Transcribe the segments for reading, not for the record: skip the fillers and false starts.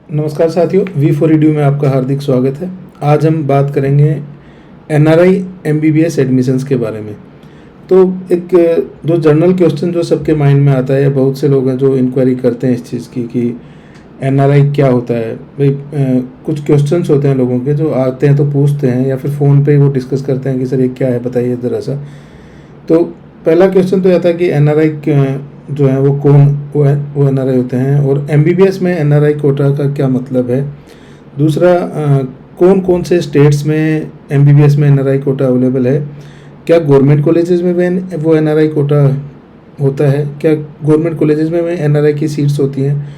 नमस्कार साथियों, V4 में आपका हार्दिक स्वागत है। आज हम बात करेंगे NRI MBBS एडमिशन्स के बारे में। तो एक जो जनरल क्वेश्चन जो सबके माइंड में आता है, बहुत से लोग हैं जो इंक्वायरी करते हैं इस चीज़ की कि NRI क्या होता है। भाई कुछ क्वेश्चंस होते हैं लोगों के जो आते हैं तो पूछते हैं या फिर फ़ोन पे वो डिस्कस करते हैं कि सर ये क्या है, बताइए ज़रा सा। तो पहला क्वेश्चन तो यह था कि NRI जो है वो कौन वो NRI होते हैं, और MBBS में NRI कोटा का क्या मतलब है। दूसरा, कौन कौन से स्टेट्स में MBBS में NRI कोटा अवेलेबल है। क्या गवर्नमेंट कॉलेजेस में भी वो NRI कोटा होता है। क्या गवर्नमेंट कॉलेजेस में NRI की सीट्स होती हैं,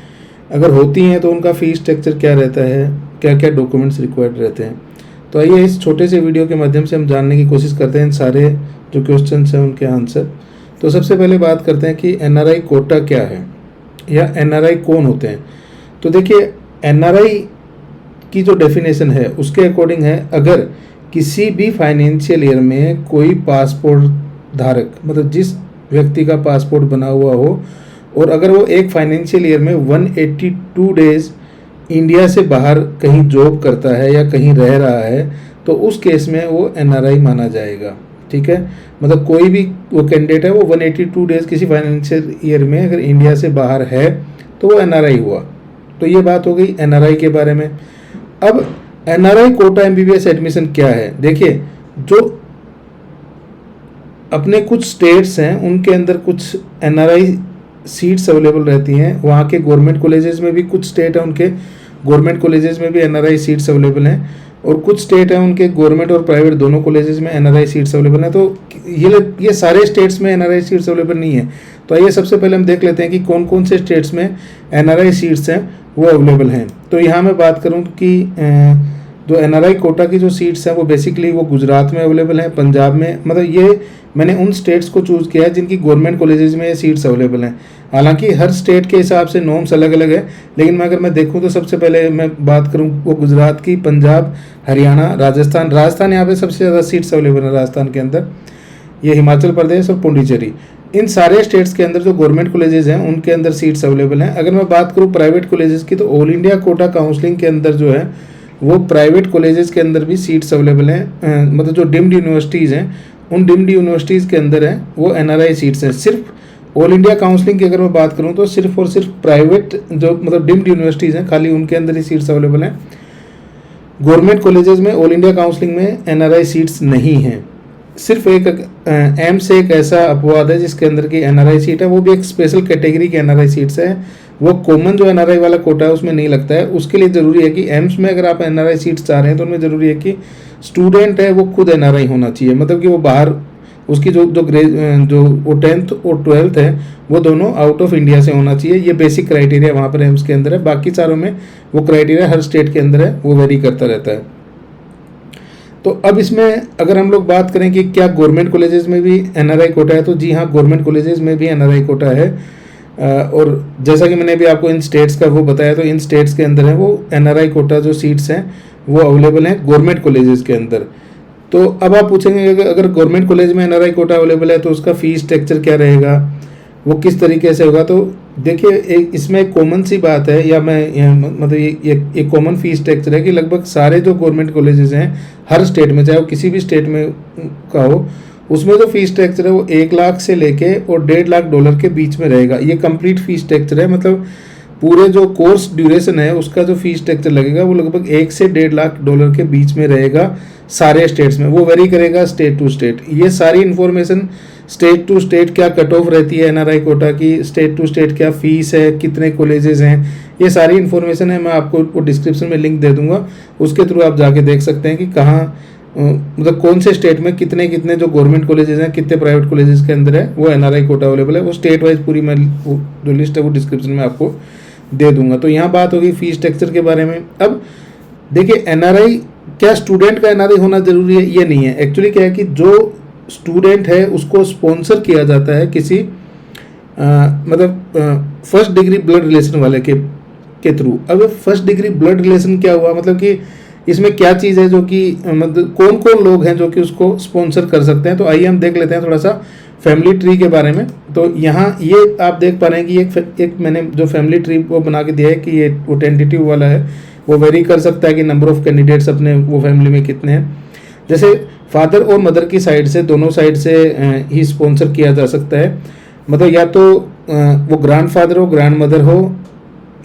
अगर होती हैं तो उनका फ़ीस स्ट्रक्चर क्या रहता है, क्या क्या डॉक्यूमेंट्स रिक्वायर्ड रहते हैं। तो आइए इस छोटे से वीडियो के माध्यम से हम जानने की कोशिश करते हैं इन सारे जो क्वेश्चन हैं उनके आंसर। तो सबसे पहले बात करते हैं कि NRI कोटा क्या है या NRI कौन होते हैं। तो देखिए, NRI की जो डेफिनेशन है उसके अकॉर्डिंग है, अगर किसी भी फाइनेंशियल ईयर में कोई पासपोर्ट धारक, मतलब जिस व्यक्ति का पासपोर्ट बना हुआ हो, और अगर वो एक फाइनेंशियल ईयर में 182 डेज इंडिया से बाहर कहीं जॉब करता है या कहीं रह रहा है, तो उस केस में वो NRI माना जाएगा। ठीक है, मतलब कोई भी वो कैंडिडेट है वो 182 डेज किसी फाइनेंशियल ईयर में अगर इंडिया से बाहर है तो वो NRI हुआ। तो ये बात हो गई NRI के बारे में। अब NRI कोटा MBBS एडमिशन क्या है। देखिए, जो अपने कुछ स्टेट्स हैं उनके अंदर कुछ NRI सीट्स अवेलेबल रहती हैं। वहाँ के गवर्नमेंट कॉलेजेस में भी कुछ स्टेट है उनके गवर्नमेंट कॉलेजेस में भी NRI सीट्स अवेलेबल हैं, और कुछ स्टेट हैं उनके गवर्नमेंट और प्राइवेट दोनों कॉलेजेस में NRI सीट्स अवेलेबल हैं। तो ये सारे स्टेट्स में NRI सीट्स अवेलेबल नहीं है। तो आइए सबसे पहले हम देख लेते हैं कि कौन कौन से स्टेट्स में NRI सीट्स हैं वो अवेलेबल हैं। तो यहाँ मैं बात करूँ कि जो NRI कोटा की जो सीट्स हैं वो बेसिकली वो गुजरात में अवेलेबल हैं, पंजाब में, मतलब ये मैंने उन स्टेट्स को चूज़ किया है जिनकी गवर्नमेंट कॉलेजेस में ये सीट्स अवेलेबल हैं। हालांकि हर स्टेट के हिसाब से नॉर्म्स अलग अलग है, लेकिन अगर मैं देखूं तो सबसे पहले मैं बात करूं वो गुजरात की, पंजाब, हरियाणा, राजस्थान यहाँ पे सबसे ज़्यादा सीट्स अवेलेबल है राजस्थान के अंदर, ये हिमाचल प्रदेश और पुडुचेरी। इन सारे स्टेट्स के अंदर जो गवर्नमेंट कॉलेजेस हैं उनके अंदर सीट्स अवेलेबल हैं। अगर मैं बात करूँ प्राइवेट कॉलेजेस की, तो ऑल इंडिया कोटा काउंसलिंग के अंदर जो है वो प्राइवेट कॉलेजेस के अंदर भी सीट्स अवेलेबल हैं। मतलब जो डीम्ड यूनिवर्सिटीज़ हैं उन डीम्ड यूनिवर्सिटीज़ के अंदर है वो NRI सीट्स हैं। सिर्फ ऑल इंडिया काउंसलिंग की अगर मैं बात करूं तो सिर्फ और सिर्फ प्राइवेट जो मतलब डीम्ड यूनिवर्सिटीज़ हैं खाली उनके अंदर ही सीट्स अवेलेबल हैं। गवर्नमेंट कॉलेजेस में ऑल इंडिया काउंसलिंग में NRI सीट्स नहीं हैं। सिर्फ एक एम्स एक ऐसा अपवाद है जिसके अंदर की NRI सीट है, वो भी एक स्पेशल कैटेगरी की NRI सीट्स है। वो कॉमन जो NRI वाला कोटा है उसमें नहीं लगता है। उसके लिए ज़रूरी है कि एम्स में अगर आप NRI सीट्स चाह रहे हैं तो उनमें ज़रूरी है कि स्टूडेंट है वो खुद NRI होना चाहिए, मतलब कि वो बाहर उसकी जो वो 10th और 12th है वो दोनों आउट ऑफ इंडिया से होना चाहिए। ये बेसिक क्राइटेरिया वहाँ पर एम्स के अंदर है। बाकी सारों में वो क्राइटेरिया हर स्टेट के अंदर है, वो वेरी करता रहता है। तो अब इसमें अगर हम लोग बात करें कि क्या गवर्नमेंट कॉलेजेस में भी NRI कोटा है, तो जी हाँ, गवर्नमेंट कॉलेजेस में भी NRI कोटा है। और जैसा कि मैंने भी आपको इन स्टेट्स का वो बताया, तो इन स्टेट्स के अंदर है वो NRI कोटा जो सीट्स हैं वो अवेलेबल हैं गवर्नमेंट कॉलेजेस के अंदर। तो अब आप पूछेंगे अगर गवर्नमेंट कॉलेज में NRI कोटा अवेलेबल है तो उसका फीस स्ट्रक्चर क्या रहेगा, वो किस तरीके से होगा। तो देखिए, इसमें एक कॉमन सी बात है, या मतलब ये कॉमन फीस स्ट्रक्चर है कि लगभग सारे जो गवर्नमेंट कॉलेजेस हैं हर स्टेट में, चाहे वो किसी भी स्टेट में का हो, उसमें जो फीस स्ट्रक्चर है वो 1 लाख से लेके और $1.5 के बीच में रहेगा। ये कंप्लीट फीस स्ट्रक्चर है, मतलब पूरे जो कोर्स ड्यूरेशन है उसका जो फीस स्ट्रक्चर लगेगा वो लगभग 1 से $1.5 के बीच में रहेगा सारे स्टेट्स में। वो वेरी करेगा स्टेट टू स्टेट। ये सारी इन्फॉर्मेशन स्टेट टू स्टेट क्या कट ऑफ रहती है NRI कोटा की, स्टेट टू स्टेट क्या फीस है, कितने कॉलेजेस हैं, ये सारी इन्फॉर्मेशन है। मैं आपको डिस्क्रिप्शन में लिंक दे दूंगा, उसके थ्रू आप जाके देख सकते हैं कि कहाँ मतलब कौन से स्टेट में कितने कितने जो गवर्नमेंट कॉलेजेस हैं, कितने प्राइवेट कॉलेजेस के अंदर है वो NRI कोटा अवेलेबल है। वो स्टेट वाइज पूरी मैं जो लिस्ट है वो डिस्क्रिप्शन में आपको दे दूंगा। तो यहाँ बात होगी फीस स्ट्रक्चर के बारे में। अब देखिए, NRI क्या स्टूडेंट का NRI होना जरूरी है, ये नहीं है। एक्चुअली क्या है कि जो स्टूडेंट है उसको स्पॉन्सर किया जाता है किसी मतलब फर्स्ट डिग्री ब्लड रिलेशन वाले के थ्रू। अब फर्स्ट डिग्री ब्लड रिलेशन क्या हुआ, मतलब कि इसमें क्या चीज़ है जो कि मतलब कौन कौन लोग हैं जो कि उसको स्पॉन्सर कर सकते हैं। तो आइए हम देख लेते हैं थोड़ा सा फैमिली ट्री के बारे में। तो यहाँ ये आप देख पा रहे हैं कि एक मैंने जो फैमिली ट्री वो बना के दिया है कि ये वो टेंटेटिव वाला है, वो वेरी कर सकता है कि नंबर ऑफ कैंडिडेट्स अपने वो फैमिली में कितने हैं। जैसे फादर और मदर की साइड से, दोनों साइड से ही स्पॉन्सर किया जा सकता है। मतलब या तो वो ग्रैंड फादर हो, ग्रैंड मदर हो,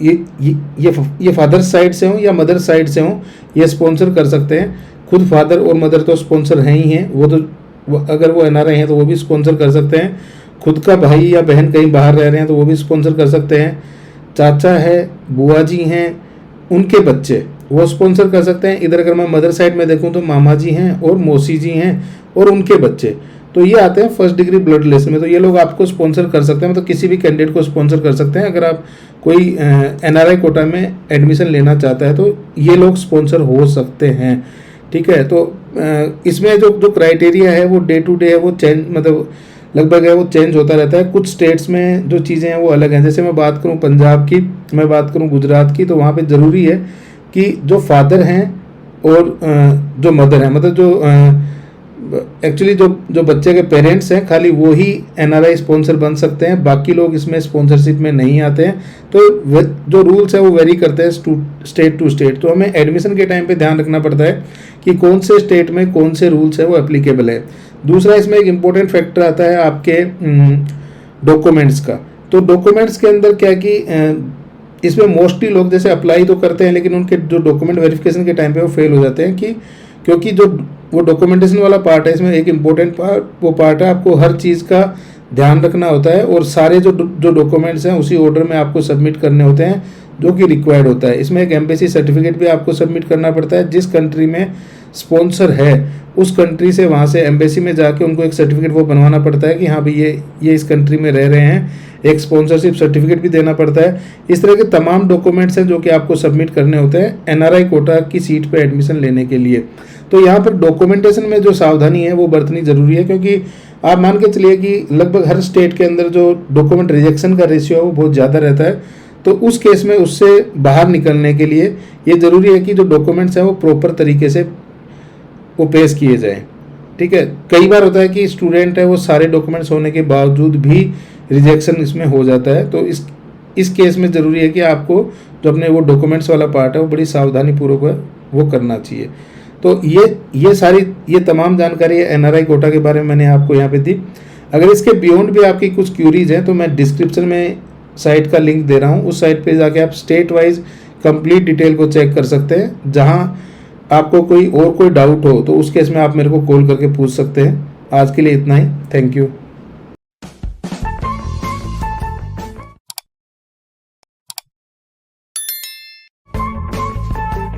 ये फादर साइड से हो या मदर साइड से हो, ये स्पॉन्सर कर सकते हैं। खुद फादर और मदर तो स्पॉन्सर हैं ही हैं, अगर वो एनआरआई हैं तो वो भी स्पॉन्सर कर सकते हैं। खुद का भाई या बहन कहीं बाहर रह रहे हैं तो वो भी स्पॉन्सर कर सकते हैं। चाचा है, बुआ जी हैं, उनके बच्चे वो स्पॉन्सर कर सकते हैं। इधर अगर मैं मदर साइड में देखूं तो मामा जी हैं और मौसी जी हैं और उनके बच्चे, तो ये आते हैं फर्स्ट डिग्री ब्लड रिलेशन में। तो ये लोग आपको स्पॉन्सर कर सकते हैं, मतलब किसी भी कैंडिडेट को स्पॉन्सर कर सकते हैं। अगर आप कोई एनआरआई कोटा में एडमिशन लेना चाहता है तो ये लोग स्पॉन्सर हो सकते हैं, ठीक है। तो इसमें जो क्राइटेरिया है वो डे टू डे है, वो चेंज, मतलब लगभग है वो चेंज होता रहता है। कुछ स्टेट्स में जो चीज़ें हैं वो अलग हैं। जैसे मैं बात करूँ पंजाब की, मैं बात करूँ गुजरात की, तो वहाँ पे ज़रूरी है कि जो फादर हैं और जो मदर हैं, मतलब जो एक्चुअली जो बच्चे के पेरेंट्स हैं, खाली वो ही एनआरआई स्पॉन्सर बन सकते हैं, बाकी लोग इसमें स्पॉन्सरशिप में नहीं आते हैं। तो जो रूल्स है वो वेरी करते हैं स्टेट टू स्टेट। तो हमें एडमिशन के टाइम पे ध्यान रखना पड़ता है कि कौन से स्टेट में कौन से रूल्स है वो एप्लीकेबल है। दूसरा इसमें एक इम्पोर्टेंट फैक्टर आता है आपके डॉक्यूमेंट्स का। तो डॉक्यूमेंट्स के अंदर क्या कि इसमें मोस्टली लोग जैसे अप्लाई तो करते हैं, लेकिन उनके जो डॉक्यूमेंट वेरिफिकेशन के टाइम पे वो फेल हो जाते हैं, क्योंकि जो वो डॉक्यूमेंटेशन वाला पार्ट है, इसमें एक इम्पोर्टेंट पार्ट है, आपको हर चीज़ का ध्यान रखना होता है और सारे जो डॉक्यूमेंट्स हैं उसी ऑर्डर में आपको सबमिट करने होते हैं जो कि रिक्वायर्ड होता है। इसमें एक एम्बेसी सर्टिफिकेट भी आपको सबमिट करना पड़ता है। जिस कंट्री में स्पॉन्सर है उस कंट्री से, वहाँ से एम्बेसी में जाके उनको एक सर्टिफिकेट वो बनवाना पड़ता है कि हाँ भाई ये इस कंट्री में रह रहे हैं। एक स्पॉन्सरशिप सर्टिफिकेट भी देना पड़ता है। इस तरह के तमाम डॉक्यूमेंट्स हैं जो कि आपको सबमिट करने होते हैं एनआरआई कोटा की सीट पे एडमिशन लेने के लिए। तो यहाँ पर डॉक्यूमेंटेशन में जो सावधानी है वो बरतनी जरूरी है, क्योंकि आप मान के चलिए कि लगभग हर स्टेट के अंदर जो डॉक्यूमेंट रिजेक्शन का रेशियो है वो बहुत ज़्यादा रहता है। तो उस केस में उससे बाहर निकलने के लिए ये ज़रूरी है कि जो डॉक्यूमेंट्स हैं वो प्रॉपर तरीके से वो पेश किए जाएँ, ठीक है। कई बार होता है कि स्टूडेंट है वो सारे डॉक्यूमेंट्स होने के बावजूद भी रिजेक्शन इसमें हो जाता है। तो इस केस में ज़रूरी है कि आपको जो अपने वो डॉक्यूमेंट्स वाला पार्ट है वो बड़ी सावधानी पूर्वक वो करना चाहिए। तो ये तमाम जानकारी एनआरआई कोटा के बारे में मैंने आपको यहाँ पे दी। अगर इसके बियॉन्ड भी आपकी कुछ क्यूरीज हैं तो मैं डिस्क्रिप्शन में साइट का लिंक दे रहा हूँ, उस साइट पे जाके आप स्टेट वाइज कंप्लीट डिटेल को चेक कर सकते हैं। जहाँ आपको कोई डाउट हो तो उस केस में आप मेरे को कॉल करके पूछ सकते हैं। आज के लिए इतना ही, थैंक यू।